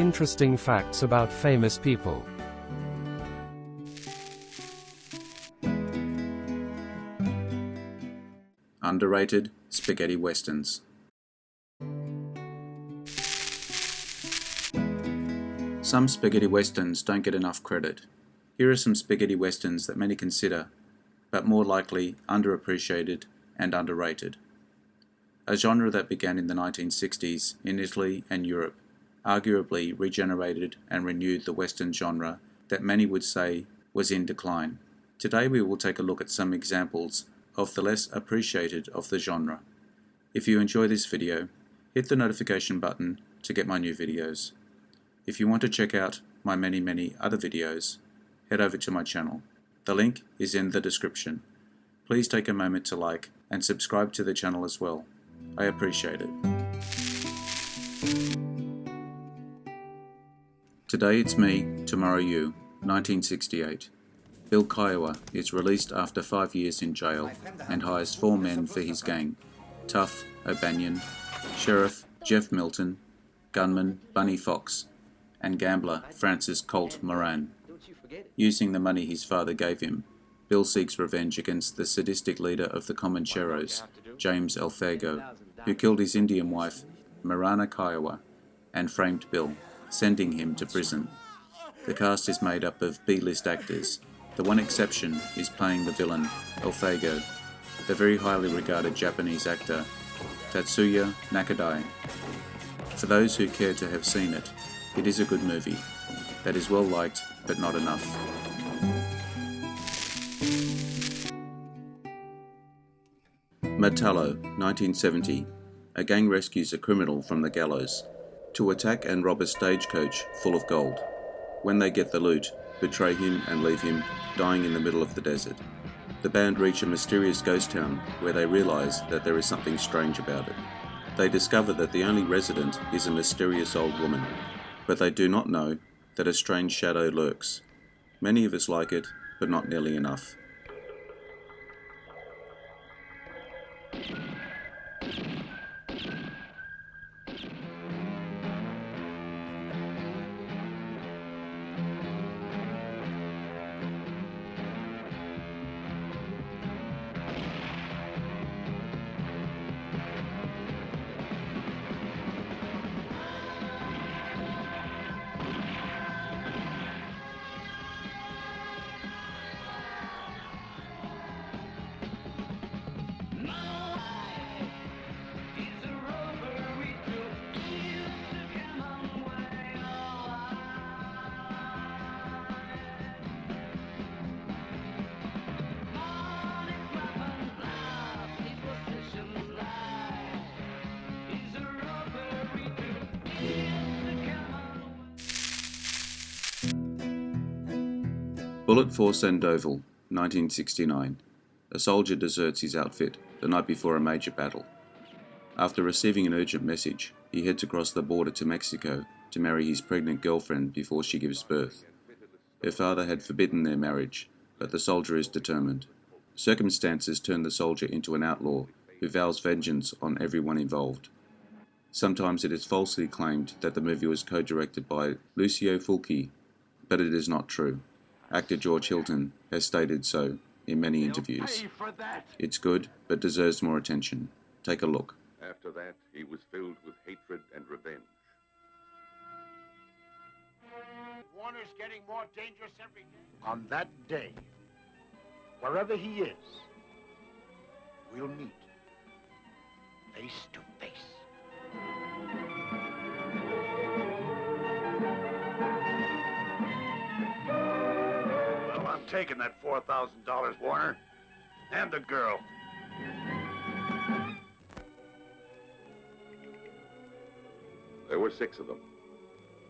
Interesting facts about famous people. Underrated spaghetti westerns. Some spaghetti westerns don't get enough credit. Here are some spaghetti westerns that many consider, but more likely underappreciated and underrated. A genre that began in the 1960s in Italy and Europe, arguably regenerated and renewed the western genre that many would say was in decline. Today we will take a look at some examples of the less appreciated of the genre. If you enjoy this video, hit the notification button to get my new videos. If you want to check out my many other videos, head over to my channel. The link is in the description. Please take a moment to like and subscribe to the channel as well. I appreciate it. Today It's Me, Tomorrow You, 1968. Bill Kiowa is released after 5 years in jail and hires 4 men for his gang: Tough O'Banion, Sheriff Jeff Milton, gunman Bunny Fox, and gambler Francis Colt Moran. Using the money his father gave him, Bill seeks revenge against the sadistic leader of the Comancheros, James Alfago, who killed his Indian wife, Marana Kiowa, and framed Bill, sending him to prison. The cast is made up of B-list actors. The one exception is playing the villain, Alfago, the very highly regarded Japanese actor, Tatsuya Nakadai. For those who care to have seen it, it is a good movie that is well liked but not enough. Metallo, 1970. A gang rescues a criminal from the gallows to attack and rob a stagecoach full of gold. When they get the loot, betray him and leave him dying in the middle of the desert. The band reach a mysterious ghost town where they realize that there is something strange about it. They discover that the only resident is a mysterious old woman, but they do not know that a strange shadow lurks. Many of us like it, but not nearly enough. Bullet for Sandoval, 1969. A soldier deserts his outfit the night before a major battle. After receiving an urgent message, he heads across the border to Mexico to marry his pregnant girlfriend before she gives birth. Her father had forbidden their marriage, but the soldier is determined. Circumstances turn the soldier into an outlaw who vows vengeance on everyone involved. Sometimes it is falsely claimed that the movie was co-directed by Lucio Fulci, but it is not true. Actor George Hilton has stated so in many interviews. It's good, but deserves more attention. Take a look. After that, he was filled with hatred and revenge. Warner's getting more dangerous every day. On that day, wherever he is, we'll meet face to face. Well, I'm taking that $4,000, Warner, and the girl. There were 6 of them,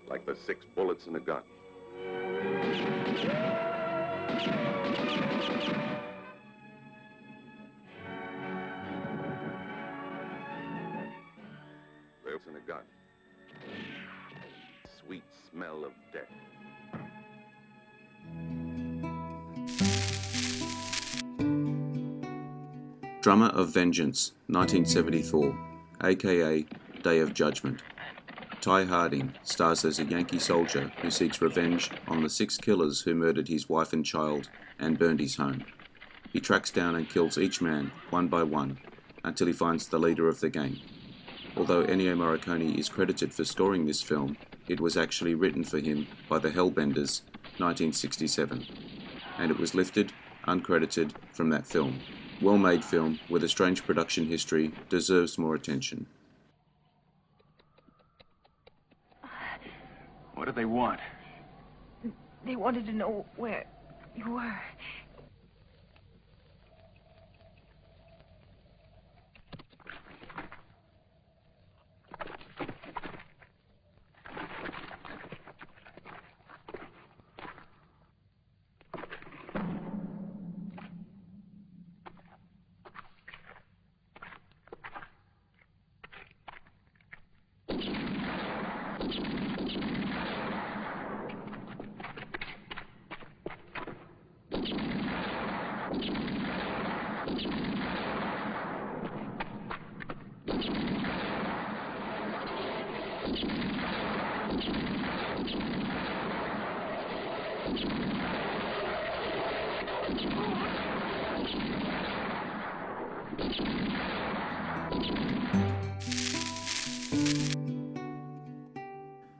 like the 6 bullets in a gun. There's in a gun. Sweet smell of death. Drummer of Vengeance, 1974, aka Day of Judgment. Ty Harding stars as a Yankee soldier who seeks revenge on the 6 killers who murdered his wife and child and burned his home. He tracks down and kills each man, one by one, until he finds the leader of the gang. Although Ennio Morricone is credited for scoring this film, it was actually written for him by the Hellbenders, 1967, and it was lifted, uncredited, from that film. Well-made film with a strange production history deserves more attention. What did they want? They wanted to know where you were.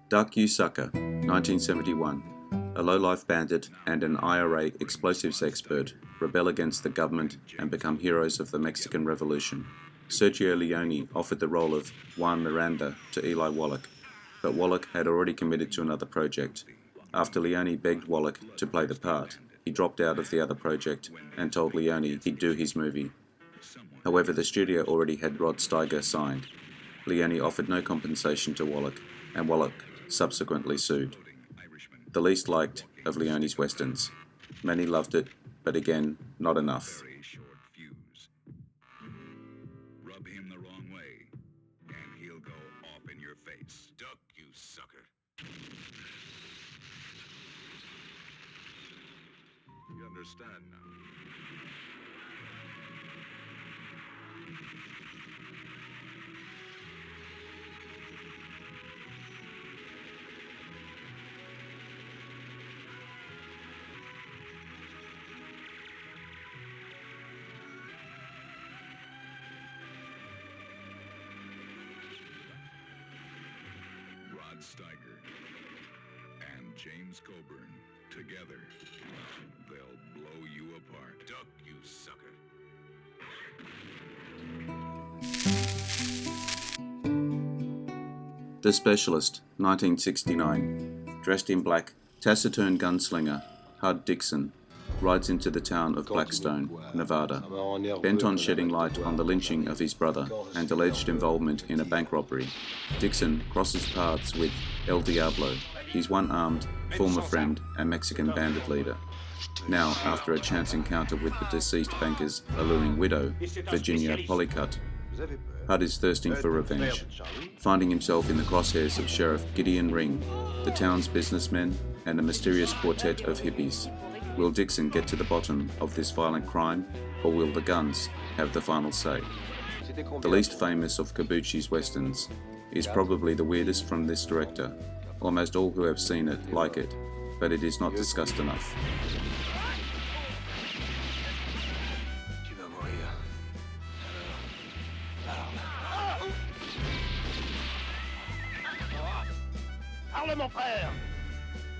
Duck You Sucker, 1971. A low-life bandit and an IRA explosives expert rebel against the government and become heroes of the Mexican Revolution. Sergio Leone offered the role of Juan Miranda to Eli Wallach, but Wallach had already committed to another project. After Leone begged Wallach to play the part, he dropped out of the other project and told Leone he'd do his movie. However, the studio already had Rod Steiger signed. Leone offered no compensation to Wallach, and Wallach subsequently sued. The least liked of Leone's westerns. Many loved it, but again, not enough. Rub him the wrong way, and he'll go off in your face. Duck, you sucker. You understand now? Rod Steiger and James Coburn together, they'll blow you apart. Duck, you sucker. The Specialist, 1969. Dressed in black, taciturn gunslinger Hud Dixon rides into the town of Blackstone, Nevada, bent on shedding light on the lynching of his brother and alleged involvement in a bank robbery. Dixon crosses paths with El Diablo, his one-armed former friend and Mexican bandit leader. Now, after a chance encounter with the deceased banker's alluring widow, Virginia Polycut, Hud is thirsting for revenge. Finding himself in the crosshairs of Sheriff Gideon Ring, the town's businessmen, and a mysterious quartet of hippies. Will Dixon get to the bottom of this violent crime, or will the guns have the final say? The least famous of Corbucci's westerns is probably the weirdest from this director. Almost all who have seen it like it, but it is not discussed enough. Parle, mon frère!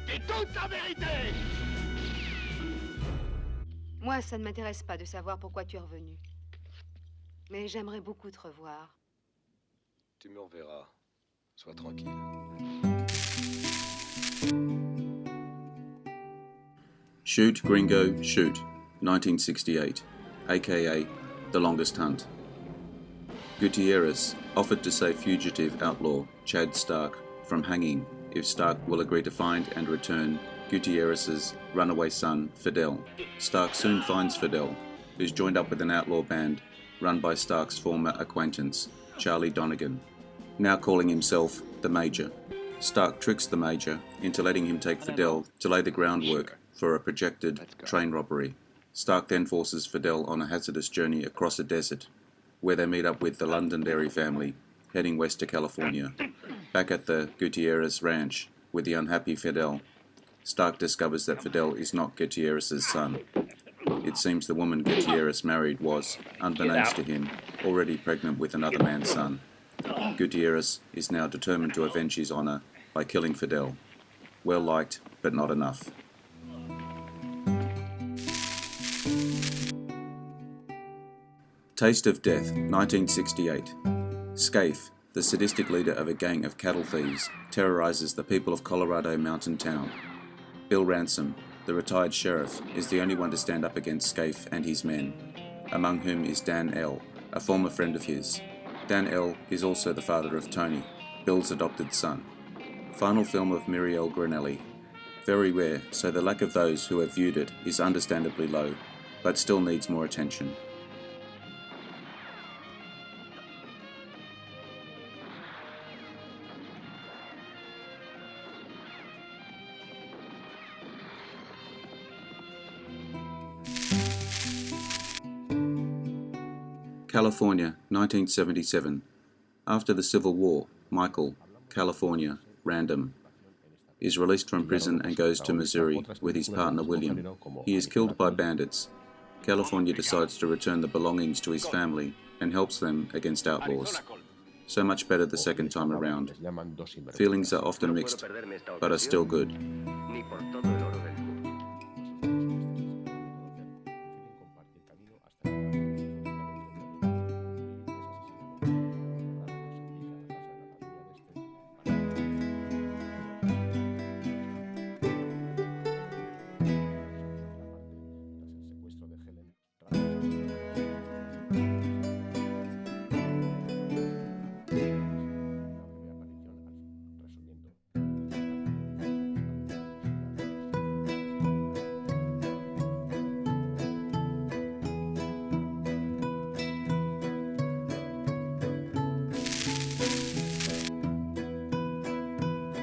Dis toute la vérité! Moi, ça ne m'intéresse pas de savoir pourquoi tu es revenu. Mais j'aimerais beaucoup te revoir. Tu me reverras. Sois tranquille. Shoot, Gringo, Shoot, 1968, aka The Longest Hunt. Gutierrez offered to save fugitive outlaw Chad Stark from hanging if Stark will agree to find and return Gutierrez's runaway son, Fidel. Stark soon finds Fidel, who's joined up with an outlaw band run by Stark's former acquaintance, Charlie Donegan, now calling himself the Major. Stark tricks the Major into letting him take Fidel to lay the groundwork for a projected train robbery. Stark then forces Fidel on a hazardous journey across a desert, where they meet up with the Londonderry family, heading west to California. Back at the Gutierrez ranch with the unhappy Fidel, Stark discovers that Fidel is not Gutierrez's son. It seems the woman Gutierrez married was, unbeknownst to him, already pregnant with another man's son. Gutierrez is now determined to avenge his honor by killing Fidel. Well liked, but not enough. Taste of Death, 1968. Scaife, the sadistic leader of a gang of cattle thieves, terrorizes the people of Colorado mountain town. Bill Ransom, the retired sheriff, is the only one to stand up against Scaife and his men, among whom is Dan L., a former friend of his. Dan L. is also the father of Tony, Bill's adopted son. Final film of Muriel Granelli. Very rare, so the lack of those who have viewed it is understandably low, but still needs more attention. California, 1977. After the Civil War, Michael, California, Random, is released from prison and goes to Missouri with his partner William. He is killed by bandits. California decides to return the belongings to his family and helps them against outlaws. So much better the second time around. Feelings are often mixed, but are still good.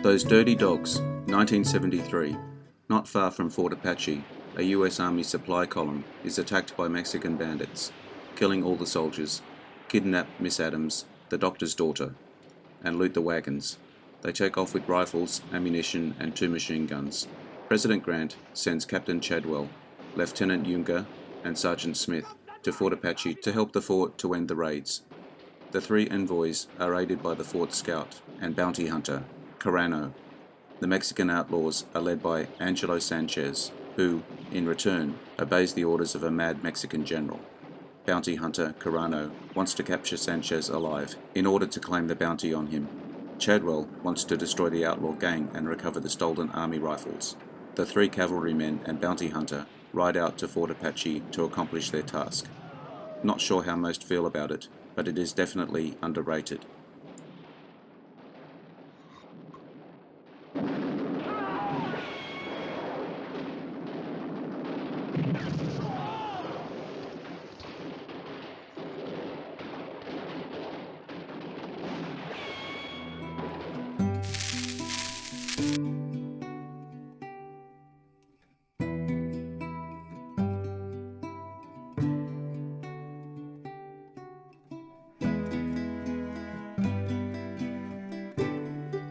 Those Dirty Dogs, 1973. Not far from Fort Apache, a US Army supply column is attacked by Mexican bandits, killing all the soldiers, kidnap Miss Adams, the doctor's daughter, and loot the wagons. They take off with rifles, ammunition, and 2 machine guns. President Grant sends Captain Chadwell, Lieutenant Younger, and Sergeant Smith to Fort Apache to help the fort to end the raids. The 3 envoys are aided by the fort scout and bounty hunter, Carano. The Mexican outlaws are led by Angelo Sanchez, who, in return, obeys the orders of a mad Mexican general. Bounty hunter Carano wants to capture Sanchez alive in order to claim the bounty on him. Chadwell wants to destroy the outlaw gang and recover the stolen army rifles. The 3 cavalrymen and bounty hunter ride out to Fort Apache to accomplish their task. Not sure how most feel about it, but it is definitely underrated.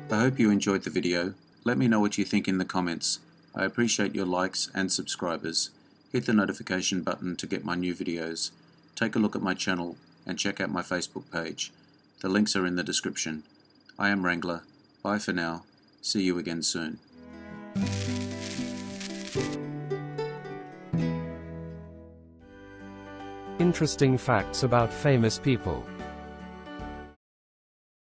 I hope you enjoyed the video. Let me know what you think in the comments. I appreciate your likes and subscribers. Hit the notification button to get my new videos. Take a look at my channel and check out my Facebook page. The links are in the description. I am Wrangler. Bye for now. See you again soon. Interesting facts about famous people.